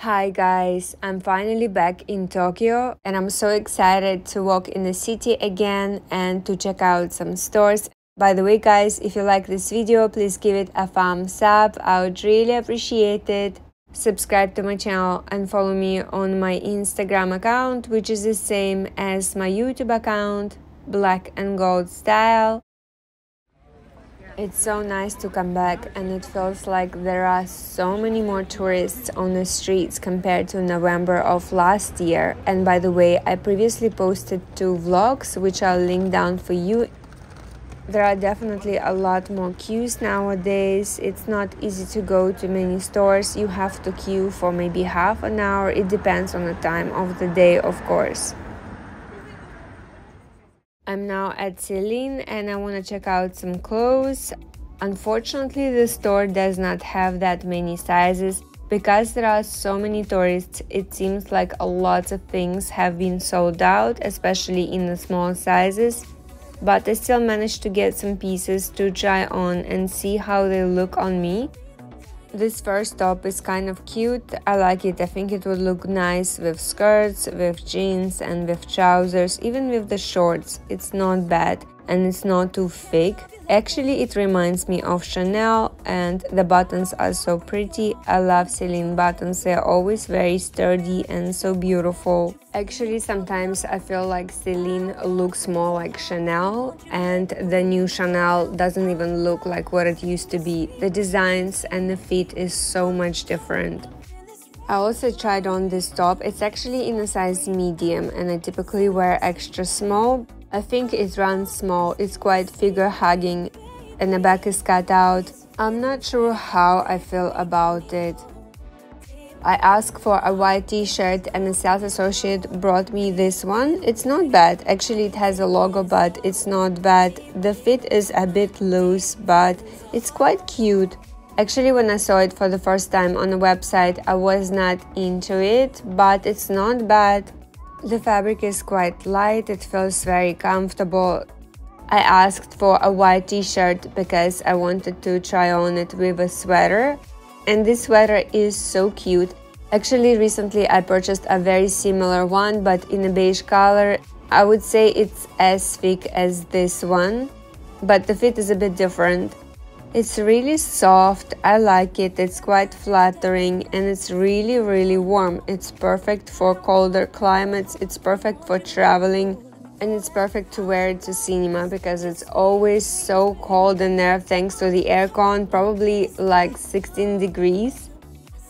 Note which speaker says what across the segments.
Speaker 1: Hi guys, I'm finally back in Tokyo and I'm so excited to walk in the city again and to check out some stores. By the way guys, if you like this video, please give it a thumbs up, I would really appreciate it. Subscribe to my channel and follow me on my Instagram account, which is the same as my YouTube account, Black and Gold Style. It's so nice to come back and it feels like there are so many more tourists on the streets compared to November of last year. And by the way, I previously posted 2 vlogs which I'll link down for you. There are definitely a lot more queues nowadays. It's not easy to go to many stores. You have to queue for maybe half an hour. It depends on the time of the day, of course. I'm now at Celine and I want to check out some clothes. Unfortunately, the store does not have that many sizes. Because there are so many tourists, it seems like a lot of things have been sold out, especially in the small sizes. But I still managed to get some pieces to try on and see how they look on me. This first top is kind of cute, I like it. I think it would look nice with skirts, with jeans and with trousers, even with the shorts. It's not bad and it's not too thick. Actually, it reminds me of Chanel and the buttons are so pretty. I love Celine buttons, they're always very sturdy and so beautiful. Actually, sometimes I feel like Celine looks more like Chanel and the new Chanel doesn't even look like what it used to be. The designs and the fit is so much different. I also tried on this top. It's actually in a size medium and I typically wear extra small. I think it runs small, it's quite figure-hugging and the back is cut out. I'm not sure how I feel about it. I asked for a white t-shirt and a sales associate brought me this one. It's not bad, actually it has a logo but it's not bad. The fit is a bit loose but it's quite cute. Actually, when I saw it for the first time on the website, I was not into it, but it's not bad. The fabric is quite light, it feels very comfortable. I asked for a white t-shirt because I wanted to try on it with a sweater. And this sweater is so cute. Actually, recently I purchased a very similar one, but in a beige color. I would say it's as thick as this one, but the fit is a bit different. It's really soft, I like it, it's quite flattering and it's really warm. It's perfect for colder climates, it's perfect for traveling and it's perfect to wear it to cinema because it's always so cold in there thanks to the aircon, probably like 16 degrees.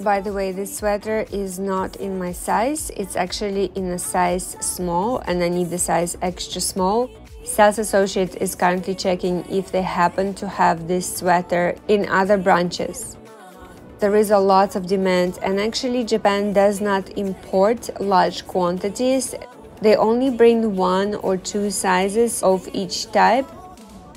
Speaker 1: By the way, this sweater is not in my size, it's actually in a size small and I need the size extra small. Sales associate is currently checking if they happen to have this sweater in other branches. There is a lot of demand and actually Japan does not import large quantities. They only bring 1 or 2 sizes of each type,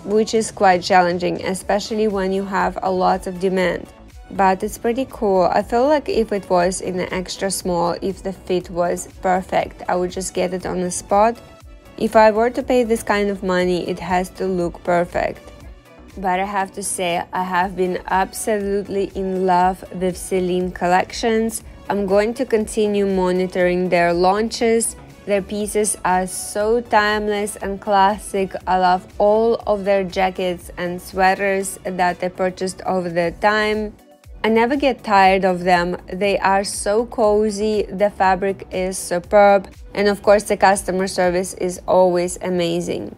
Speaker 1: which is quite challenging, especially when you have a lot of demand. But it's pretty cool. I feel like if it was in an extra small, if the fit was perfect, I would just get it on the spot. If I were to pay this kind of money, it has to look perfect. But I have to say, I have been absolutely in love with Celine collections. I'm going to continue monitoring their launches. Their pieces are so timeless and classic. I love all of their jackets and sweaters that I purchased over the time. I never get tired of them. They are so cozy, the fabric is superb, and of course the customer service is always amazing.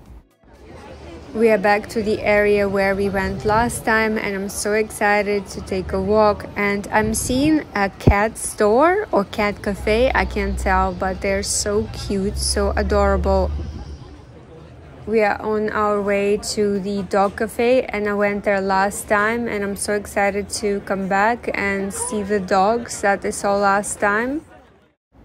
Speaker 1: We are back to the area where we went last time and I'm so excited to take a walk, and I'm seeing a cat store or cat cafe, I can't tell, but they're so cute, so adorable. We are on our way to the dog cafe and I went there last time and I'm so excited to come back and see the dogs that I saw last time.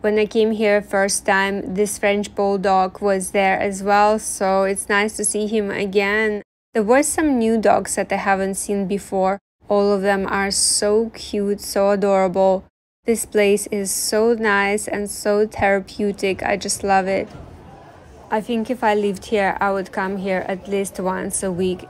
Speaker 1: When I came here first time, this French bulldog was there as well, so it's nice to see him again. There were some new dogs that I haven't seen before. All of them are so cute, so adorable. This place is so nice and so therapeutic, I just love it. I think if I lived here, I would come here at least once a week.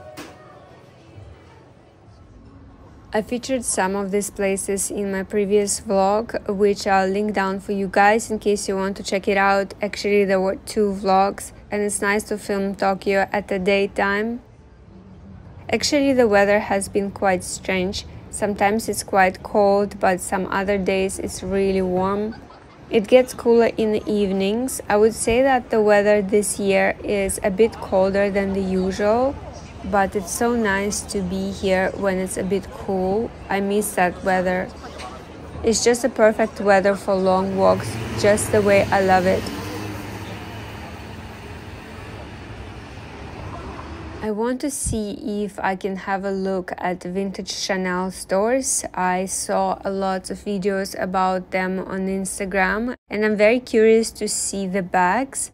Speaker 1: I featured some of these places in my previous vlog, which I'll link down for you guys in case you want to check it out. Actually, there were 2 vlogs, and it's nice to film Tokyo at the daytime. Actually, the weather has been quite strange. Sometimes it's quite cold, but some other days it's really warm. It gets cooler in the evenings. I would say that the weather this year is a bit colder than the usual, but it's so nice to be here when it's a bit cool. I miss that weather. It's just a perfect weather for long walks, just the way I love it. I want to see if I can have a look at vintage Chanel stores. I saw a lot of videos about them on Instagram, and I'm very curious to see the bags.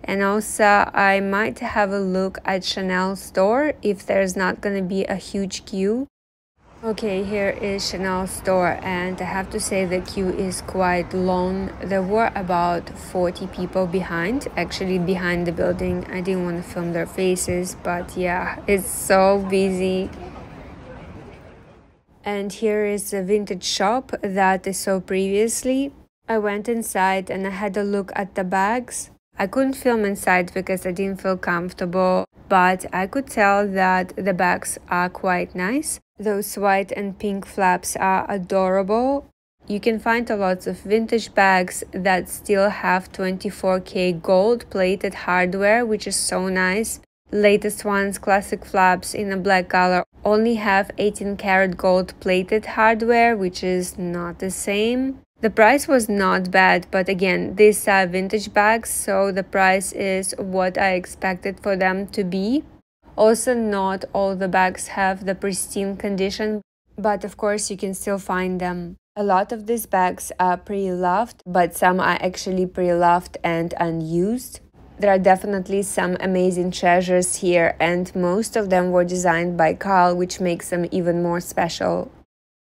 Speaker 1: And also I might have a look at Chanel store if there's not gonna be a huge queue. Okay, here is Chanel store, and I have to say the queue is quite long. There were about 40 people behind, actually behind the building. I didn't want to film their faces, but yeah, it's so busy. And here is the vintage shop that I saw previously. I went inside and I had a look at the bags. I couldn't film inside because I didn't feel comfortable, but I could tell that the bags are quite nice. Those white and pink flaps are adorable. You can find a lot of vintage bags that still have 24K gold-plated hardware, which is so nice. Latest ones, classic flaps in a black color, only have 18-karat gold-plated hardware, which is not the same. The price was not bad, but again, these are vintage bags, so the price is what I expected for them to be. Also, not all the bags have the pristine condition, but of course you can still find them. A lot of these bags are pre-loved, but some are actually pre-loved and unused. There are definitely some amazing treasures here, and most of them were designed by Carl, which makes them even more special.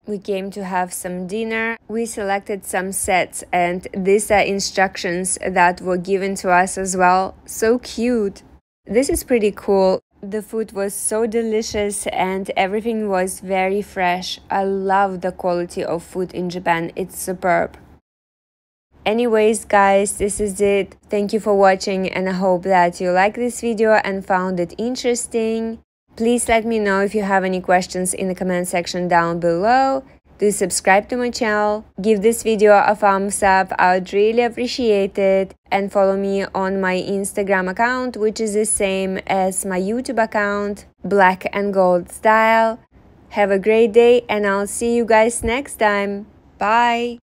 Speaker 1: We came to have some dinner. We selected some sets, and these are instructions that were given to us as well. So cute! This is pretty cool. The food was so delicious and everything was very fresh. I love the quality of food in Japan. It's superb. Anyways, guys, this is it. Thank you for watching, and I hope that you liked this video and found it interesting. Please let me know if you have any questions in the comment section down below. Do subscribe to my channel, give this video a thumbs up, I would really appreciate it, and follow me on my Instagram account, which is the same as my YouTube account, Black and Gold Style. Have a great day, and I'll see you guys next time. Bye!